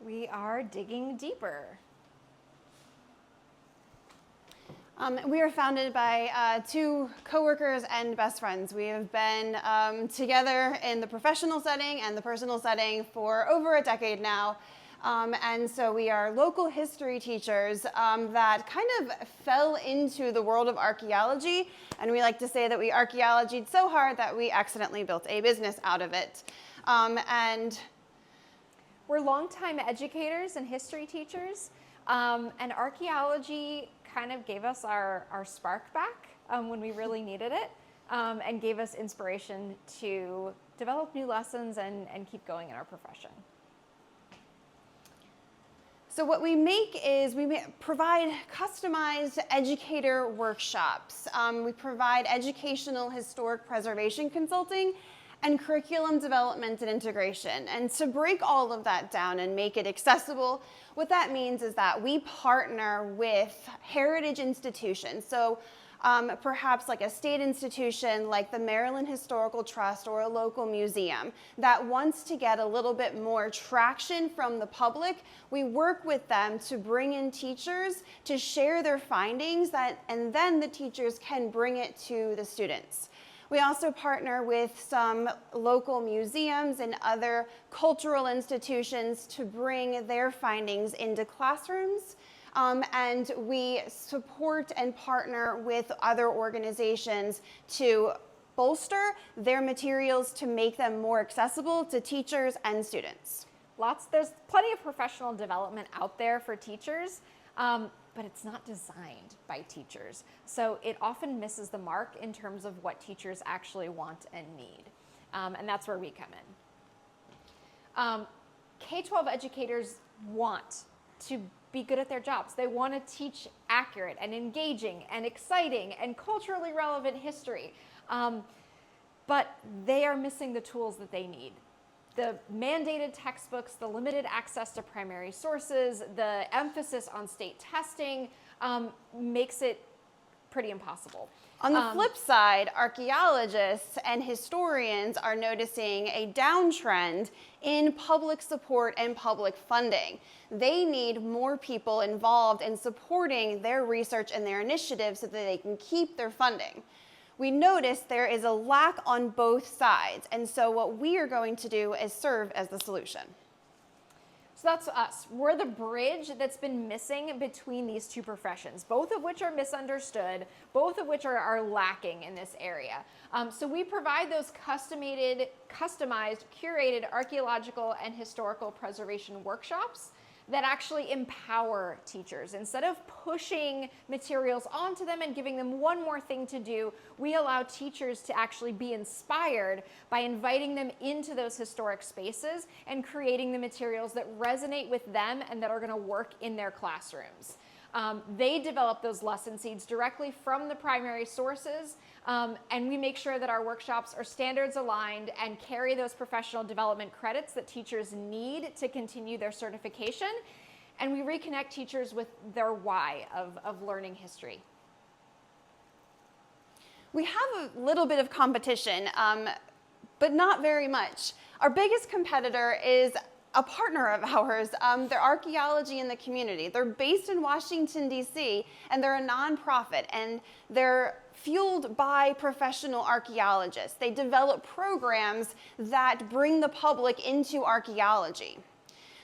We are digging deeper. We are founded by two coworkers and best friends. We have been together in the professional setting and the personal setting for over a decade now. And so we are local history teachers that kind of fell into the world of archaeology. And we like to say that we archaeologied so hard that we accidentally built a business out of it. And we're longtime educators and history teachers. And archaeology kind of gave us our spark back when we really needed it, and gave us inspiration to develop new lessons and keep going in our profession. So what we make is we provide customized educator workshops. We provide educational historic preservation consulting and curriculum development and integration. And to break all of that down and make it accessible, what that means is that we partner with heritage institutions. So perhaps like a state institution like the Maryland Historical Trust or a local museum that wants to get a little bit more traction from the public. We work with them to bring in teachers to share their findings, and then the teachers can bring it to the students. We also partner with some local museums and other cultural institutions to bring their findings into classrooms. And we support and partner with other organizations to bolster their materials to make them more accessible to teachers and students. There's plenty of professional development out there for teachers. But it's not designed by teachers. So it often misses the mark in terms of what teachers actually want and need. And that's where we come in. K-12 educators want to be good at their jobs. They want to teach accurate and engaging and exciting and culturally relevant history. But they are missing the tools that they need. The mandated textbooks, the limited access to primary sources, the emphasis on state testing makes it pretty impossible. On the flip side, archaeologists and historians are noticing a downtrend in public support and public funding. They need more people involved in supporting their research and their initiatives so that they can keep their funding. We notice there is a lack on both sides, and so what we are going to do is serve as the solution. So that's us. We're the bridge that's been missing between these two professions, both of which are misunderstood, both of which are lacking in this area. So we provide those customized, curated archaeological and historical preservation workshops that actually empower teachers. Instead of pushing materials onto them and giving them one more thing to do, we allow teachers to actually be inspired by inviting them into those historic spaces and creating the materials that resonate with them and that are going to work in their classrooms. They develop those lesson seeds directly from the primary sources, and we make sure that our workshops are standards aligned and carry those professional development credits that teachers need to continue their certification, and we reconnect teachers with their why of learning history. We have a little bit of competition, but not very much. Our biggest competitor is a partner of ours. They're Archaeology in the Community. They're based in Washington, D.C., and they're a nonprofit, and they're fueled by professional archaeologists. They develop programs that bring the public into archaeology.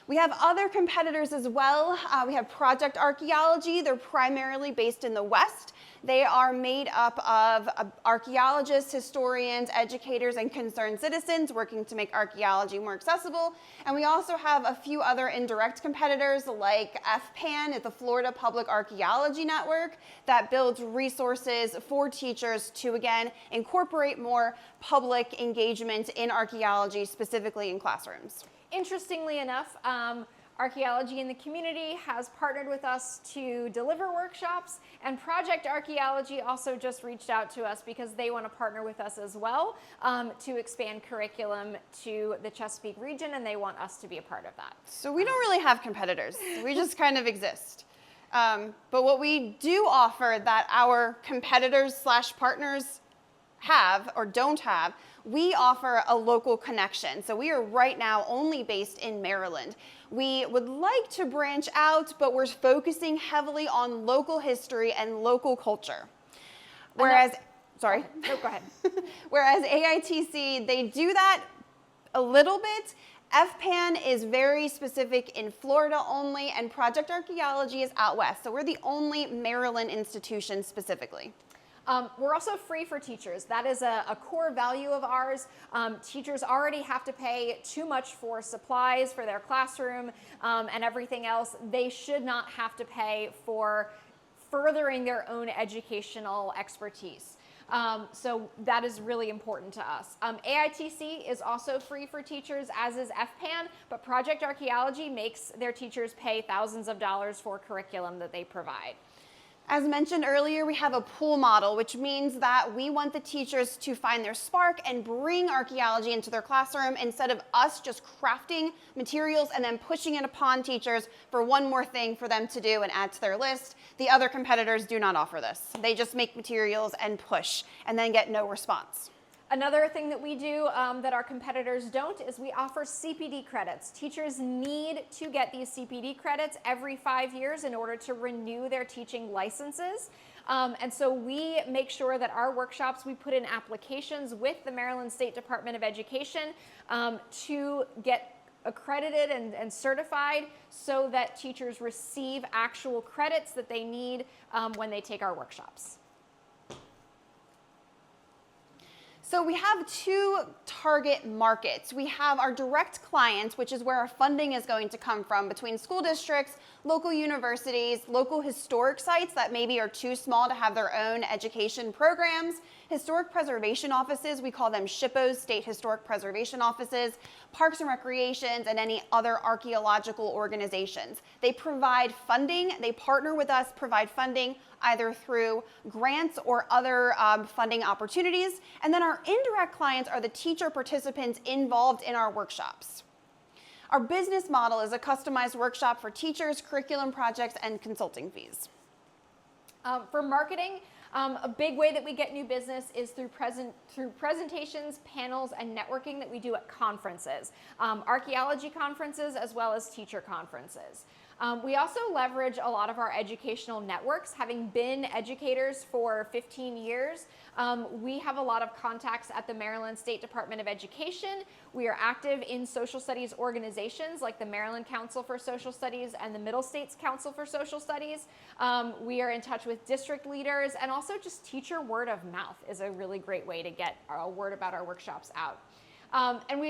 We have other competitors as well. We have Project Archaeology. They're primarily based in the West. They are made up of archaeologists, historians, educators, and concerned citizens working to make archaeology more accessible. And we also have a few other indirect competitors like FPAN at the Florida Public Archaeology Network that builds resources for teachers to, again, incorporate more public engagement in archaeology, specifically in classrooms. Interestingly enough, Archaeology in the Community has partnered with us to deliver workshops, and Project Archaeology also just reached out to us because they want to partner with us as well to expand curriculum to the Chesapeake region, and they want us to be a part of that. So we don't really have competitors. We just kind of exist. But what we do offer that our competitors/partners have or don't have, we offer a local connection. So we are right now only based in Maryland. We would like to branch out, but we're focusing heavily on local history and local culture. Whereas, sorry. No, go ahead. Whereas AITC, they do that a little bit. FPAN is very specific in Florida only, and Project Archaeology is out west. So we're the only Maryland institution specifically. We're also free for teachers. That is a core value of ours. Teachers already have to pay too much for supplies for their classroom and everything else. They should not have to pay for furthering their own educational expertise. So that is really important to us. AITC is also free for teachers, as is FPAN, but Project Archaeology makes their teachers pay thousands of dollars for curriculum that they provide. As mentioned earlier, we have a pool model, which means that we want the teachers to find their spark and bring archaeology into their classroom instead of us just crafting materials and then pushing it upon teachers for one more thing for them to do and add to their list. The other competitors do not offer this. They just make materials and push and then get no response. Another thing that we do that our competitors don't is we offer CPD credits. Teachers need to get these CPD credits every 5 years in order to renew their teaching licenses. And so we make sure that our workshops, we put in applications with the Maryland State Department of Education to get accredited and certified so that teachers receive actual credits that they need when they take our workshops. So we have two target markets. We have our direct clients, which is where our funding is going to come from between school districts, local universities, local historic sites that maybe are too small to have their own education programs, historic preservation offices, we call them SHPOs, State Historic Preservation Offices, parks and recreations, and any other archaeological organizations. They provide funding, they partner with us, provide funding either through grants or other funding opportunities. And then our indirect clients are the teacher participants involved in our workshops. Our business model is a customized workshop for teachers, curriculum projects, and consulting fees. For marketing, a big way that we get new business is through presentations, panels, and networking that we do at conferences, archaeology conferences as well as teacher conferences. We also leverage a lot of our educational networks. Having been educators for 15 years, we have a lot of contacts at the Maryland State Department of Education. We are active in social studies organizations like the Maryland Council for Social Studies and the Middle States Council for Social Studies. We are in touch with district leaders, and also just teacher word of mouth is a really great way to get a word about our workshops out. And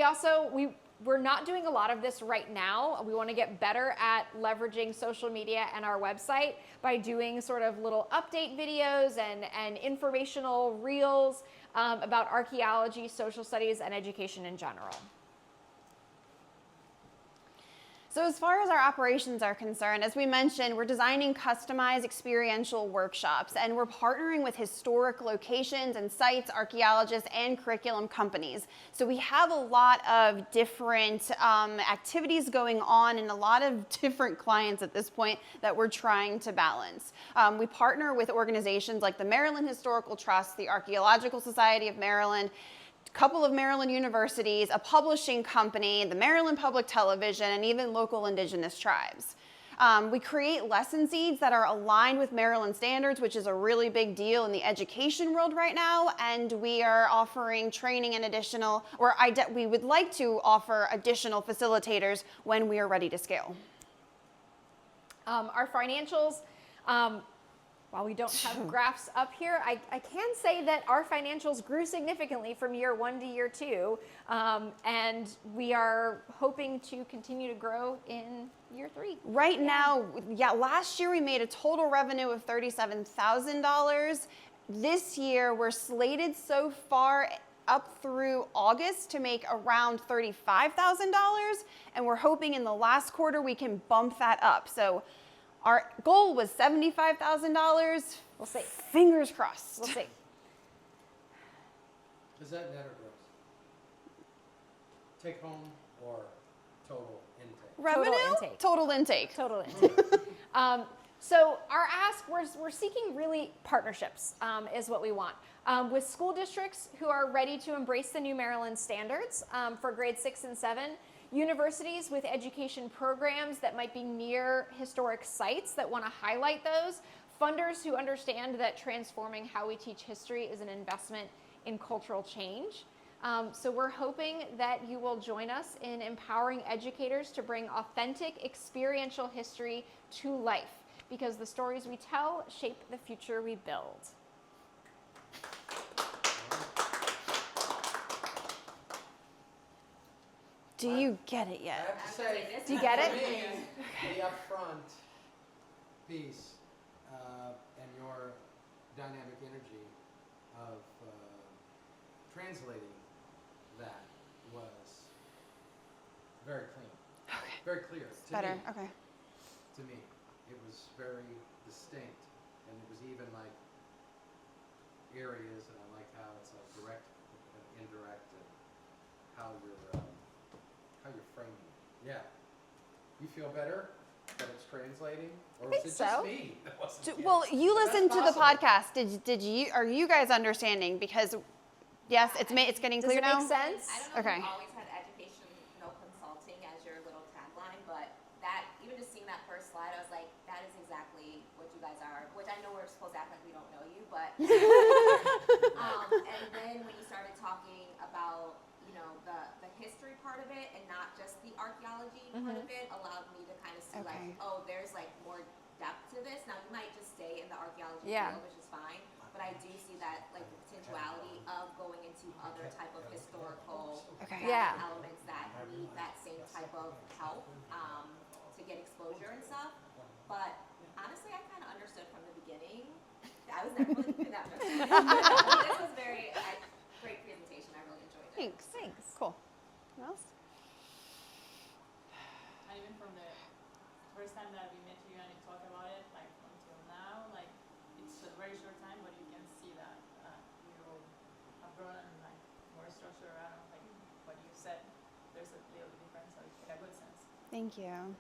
we're not doing a lot of this right now. We want to get better at leveraging social media and our website by doing sort of little update videos and informational reels about archaeology, social studies, and education in general. So as far as our operations are concerned, as we mentioned, we're designing customized experiential workshops, and we're partnering with historic locations and sites, archaeologists, and curriculum companies. So we have a lot of different activities going on and a lot of different clients at this point that we're trying to balance. We partner with organizations like the Maryland Historical Trust, the Archaeological Society of Maryland, couple of Maryland universities, a publishing company, the Maryland Public Television, and even local indigenous tribes. We create lesson seeds that are aligned with Maryland standards, which is a really big deal in the education world right now, and we are offering training and we would like to offer additional facilitators when we are ready to scale. Our financials, while we don't have graphs up here, I can say that our financials grew significantly from year 1 to year 2, and we are hoping to continue to grow in year 3. Right now, last year we made a total revenue of $37,000. This year we're slated so far up through August to make around $35,000, and we're hoping in the last quarter we can bump that up. So our goal was $75,000. We'll see. Fingers crossed. We'll see. Is that net or gross? Take home or total intake? Revenue? Total intake. Total intake. Total intake. So our ask, we're seeking really partnerships is what we want. With school districts who are ready to embrace the new Maryland standards for grades 6 and 7, universities with education programs that might be near historic sites that want to highlight those, funders who understand that transforming how we teach history is an investment in cultural change. So we're hoping that you will join us in empowering educators to bring authentic experiential history to life, because the stories we tell shape the future we build. Do you get it I yet? have to say, Do you get it? for me, the upfront piece and your dynamic energy of translating that was very clean, Okay. very clear. Better. Me, Okay. to me, it was very distinct, and it was even like areas, and I like how it's like direct and indirect, and how you're framing it. Yeah. You feel better that it's translating, or think was it so. just me that wasn't getting Well, it? you But that's listened to the possible. podcast. Did you? Are you guys understanding? Because yes, it's getting Does clear it now. make sense? I don't know Okay. if you've always had education, no consulting as your little tagline, but that, even just seeing that first slide, I was like, that is exactly what you guys are, which I know we're supposed to act like we don't know you, but, and then when you started talking about, the history part of it and not just the archaeology part of it, allowed me to kind of see Okay. like, oh, there's like more depth to this. Now you might just stay in the archaeology Yeah. field, which is fine, but I do see that like the potentiality of going into other type of historical Okay. Yeah. elements that need that same type of help to get exposure and stuff. But honestly, I kind of understood from the beginning. I was never really doing that much. This was great presentation. I really enjoyed it. Thanks. Cool. What else? And even from the first time that we met you and you talked about it, like until now, like it's a very short time, but you can see that you have grown and like more structure around like what you said. There's a little difference, like in a good sense. Thank you.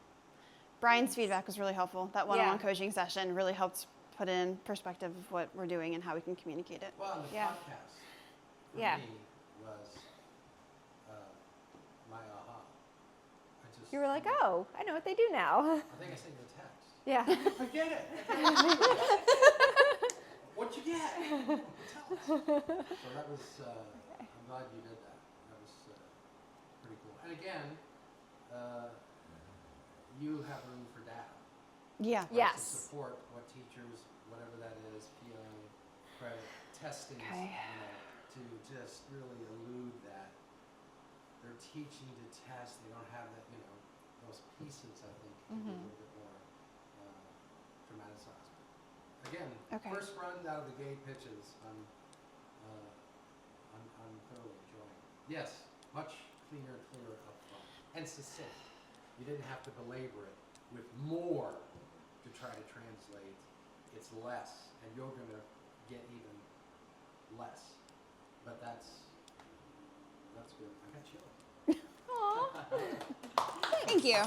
Brian's feedback was really helpful. That one-on-one coaching session really helped put in perspective of what we're doing and how we can communicate it. Well, and the Yeah. podcast for Yeah. me was my aha. I just You were like, oh, I know what they do now. I think I sent you a text. Yeah. I get it. What'd you get? Tell us. So that was. I'm glad you did that. That was pretty cool. And again, you have room for data. Yeah. Right, Yes. To support what teachers, whatever that is, PO, credit, testing, Okay. to just really elude that they're teaching to test. They don't have that, those pieces. I think can be a little bit more dramatized. Again, Okay. first run out of the gate pitches. I'm thoroughly enjoying. Yes, much cleaner, clearer up front, and succinct. You didn't have to belabor it with more to try to translate. It's less, and you're going to get even less. But that's good. I got chills. Thank you.